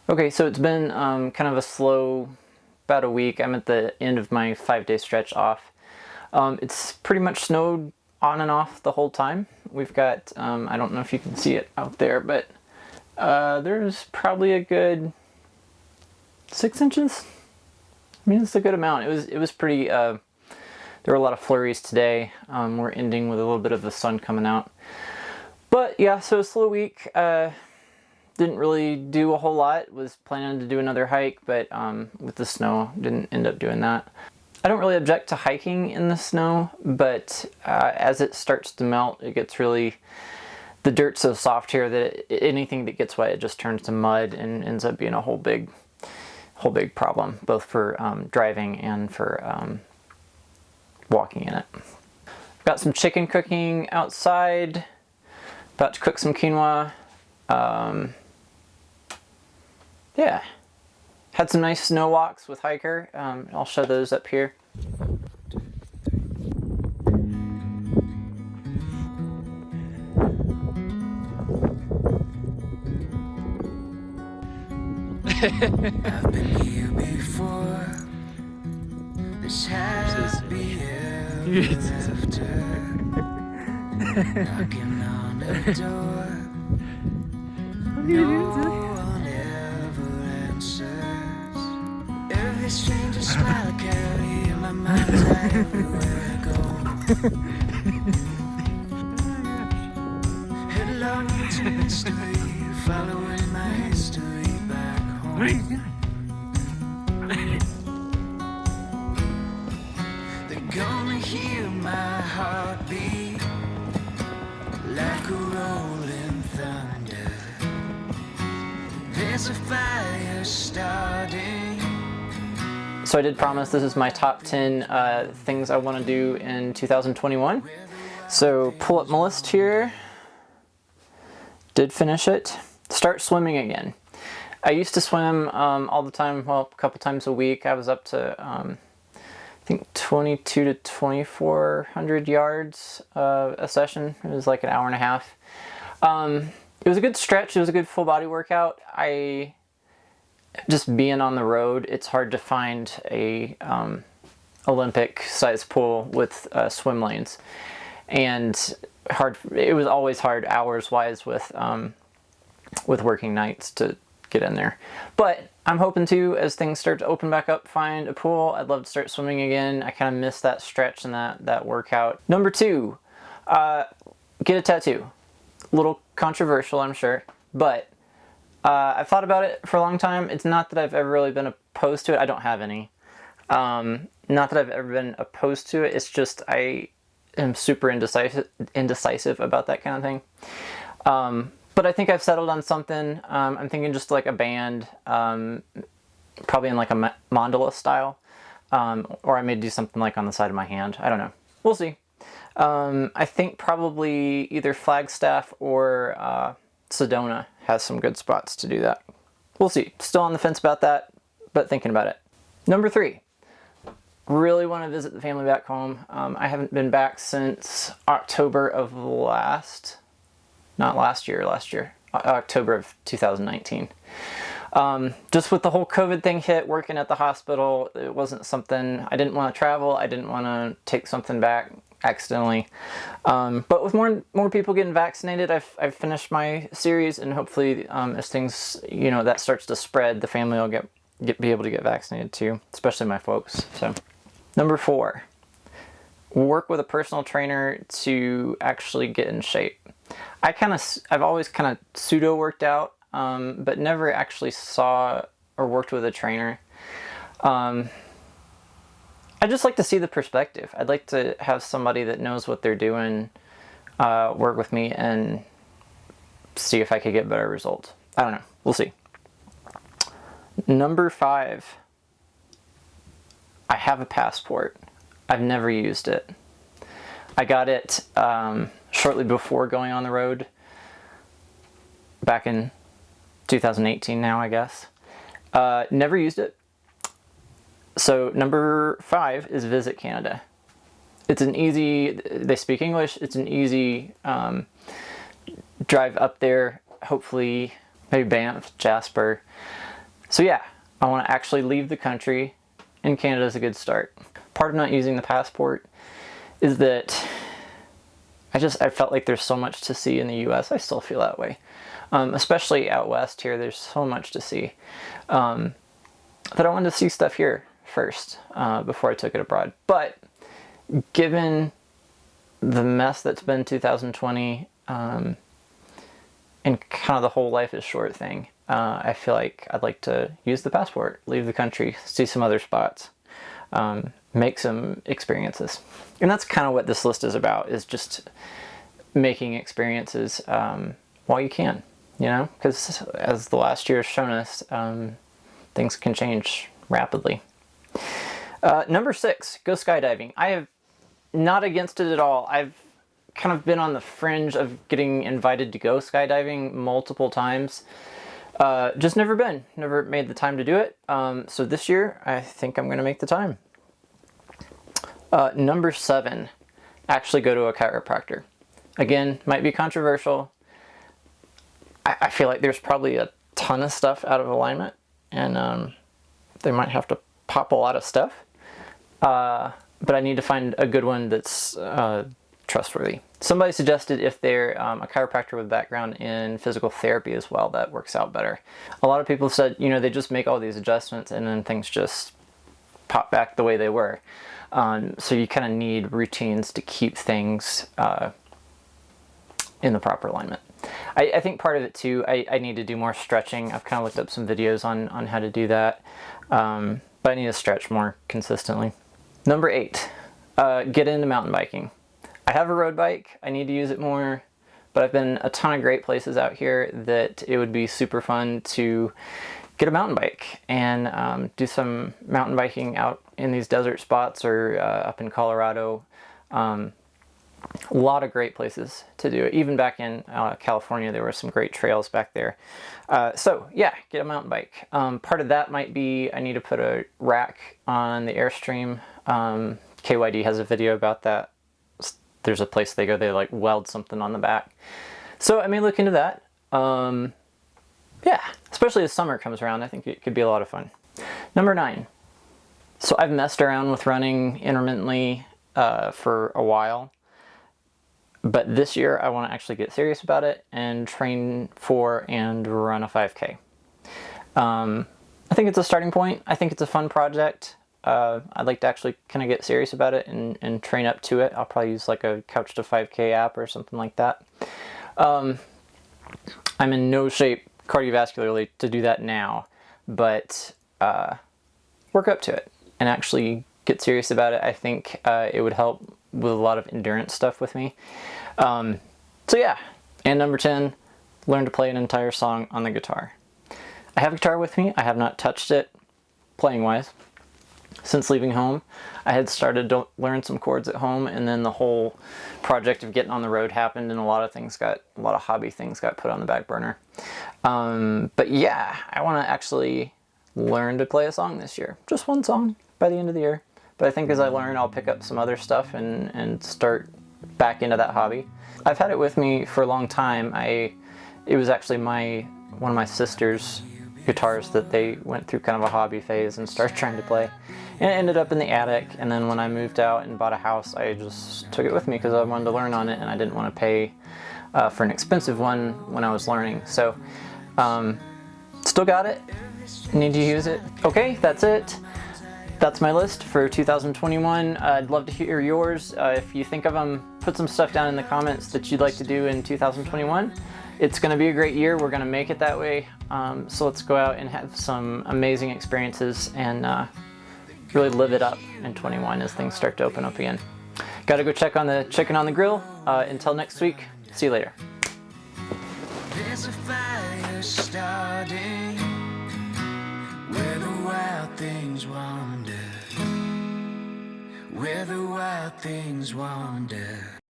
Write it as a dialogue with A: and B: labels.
A: Okay, so it's been kind of a slow, about a week. I'm at the end of my 5-day stretch off. It's pretty much snowed on and off the whole time. We've got, I don't know if you can see it out there, but there's probably a good 6 inches. I mean, it's a good amount. It was pretty, there were a lot of flurries today. We're ending with a little bit of the sun coming out. But yeah, so a slow week. Didn't really do a whole lot. Was planning to do another hike, but with the snow, didn't end up doing that. I don't really object to hiking in the snow, but as it starts to melt, it gets really, the dirt's so soft here that anything that gets wet, it just turns to mud and ends up being a whole big problem, both for driving and for walking in it. Got some chicken cooking outside. About to cook some quinoa. Yeah, had some nice snow walks with Hiker. I'll show those up here.
B: I've been here before. This happy ever after. Knocking on the door. No one ever answers. Every stranger smile I carry in my mind's eye everywhere I go. Headlong into mystery, following my history back home. They're gonna hear my heartbeat like a rolling thunder. There's a fire starting.
A: So I did promise this is my top 10 things I want to do in 2021. So pull up my list here. Did finish it. Start swimming again. I used to swim all the time, well, a couple times a week. I was up to I think 22 to 2400 yards a session. It was like an hour and a half. It was a good stretch. It was a good full body workout. Just being on the road, it's hard to find a Olympic size pool with swim lanes, and it was always hard hours wise with working nights to get in there. But I'm hoping to, as things start to open back up, find a pool. I'd love to start swimming again. I kind of miss that stretch and that workout. Number 2, get a tattoo. A little controversial, I'm sure, but I've thought about it for a long time. It's not that I've ever really been opposed to it. I don't have any. Not that I've ever been opposed to it. It's just I am super indecisive about that kind of thing. But I think I've settled on something. I'm thinking just like a band, probably in like a mandala style, or I may do something like on the side of my hand. I don't know. We'll see. I think probably either Flagstaff or Sedona has some good spots to do that. We'll see. Still on the fence about that, but thinking about it. Number 3, really want to visit the family back home. I haven't been back since October of October of 2019. Just with the whole COVID thing hit, working at the hospital, it wasn't something, I didn't want to travel. I didn't want to take something back accidentally. But with more people getting vaccinated, I've finished my series, and hopefully as things, that starts to spread, the family will be able to get vaccinated too, especially my folks. So, number 4, work with a personal trainer to actually get in shape. I've always kind of pseudo worked out, but never actually saw or worked with a trainer. I just like to see the perspective. I'd like to have somebody that knows what they're doing work with me and see if I could get better results. I don't know. We'll see. Number 5, I have a passport. I've never used it. I got it shortly before going on the road, back in 2018 now, I guess. Never used it. So number 5 is visit Canada. It's an easy, they speak English, it's an easy drive up there, hopefully maybe Banff, Jasper. So yeah, I want to actually leave the country, and Canada is a good start. Part of not using the passport is that I felt like there's so much to see in the US. I still feel that way. Especially out west here, there's so much to see. That I wanted to see stuff here first before I took it abroad. But given the mess that's been 2020 and kind of the whole life is short thing, I feel like I'd like to use the passport, leave the country, see some other spots, make some experiences. And that's kind of what this list is about, is just making experiences while you can, you know, because as the last year has shown us, things can change rapidly. Number 6, go skydiving. I have not against it at all. I've kind of been on the fringe of getting invited to go skydiving multiple times. Just never made the time to do it. So this year, I think I'm going to make the time. Number 7, actually go to a chiropractor. Again, might be controversial. I feel like there's probably a ton of stuff out of alignment, and they might have to pop a lot of stuff. But I need to find a good one that's trustworthy. Somebody suggested if they're a chiropractor with background in physical therapy as well, that works out better. A lot of people said, you know, they just make all these adjustments and then things just pop back the way they were. So you kind of need routines to keep things in the proper alignment. I think part of it too, I need to do more stretching. I've kind of looked up some videos on how to do that. But I need to stretch more consistently. Number 8, get into mountain biking. I have a road bike. I need to use it more, but I've been a ton of great places out here that it would be super fun to get a mountain bike and do some mountain biking out in these desert spots or up in Colorado. A lot of great places to do it. Even back in California, there were some great trails back there. So yeah, get a mountain bike. Part of that might be I need to put a rack on the Airstream. KYD has a video about that. There's a place they like weld something on the back. So I may look into that. Yeah, especially as summer comes around, I think it could be a lot of fun. Number 9. So I've messed around with running intermittently for a while. But this year I want to actually get serious about it and train for and run a 5K. I think it's a starting point. I think it's a fun project. I'd like to actually kind of get serious about it and train up to it. I'll probably use like a Couch to 5K app or something like that. I'm in no shape cardiovascularly to do that now, but work up to it and actually get serious about it. I think it would help with a lot of endurance stuff with me. So yeah, and number 10, learn to play an entire song on the guitar. I have a guitar with me. I have not touched it playing wise since leaving home. I had started to learn some chords at home, and then the whole project of getting on the road happened, and a lot of hobby things got put on the back burner. But yeah, I want to actually learn to play a song this year. Just one song by the end of the year. But I think as I learn, I'll pick up some other stuff and start back into that hobby. I've had it with me for a long time. It was actually one of my sister's guitars that they went through kind of a hobby phase and started trying to play. And it ended up in the attic, and then when I moved out and bought a house, I just took it with me because I wanted to learn on it, and I didn't want to pay for an expensive one when I was learning. So, still got it. Need to use it. Okay, that's it. That's my list for 2021. I'd love to hear yours. If you think of them, put some stuff down in the comments that you'd like to do in 2021. It's going to be a great year. We're going to make it that way. So let's go out and have some amazing experiences and really live it up in 21 as things start to open up again. Got to go check on the chicken on the grill. Until next week, see you later.
B: There's a fire starting where the wild things wander, where the wild things wander.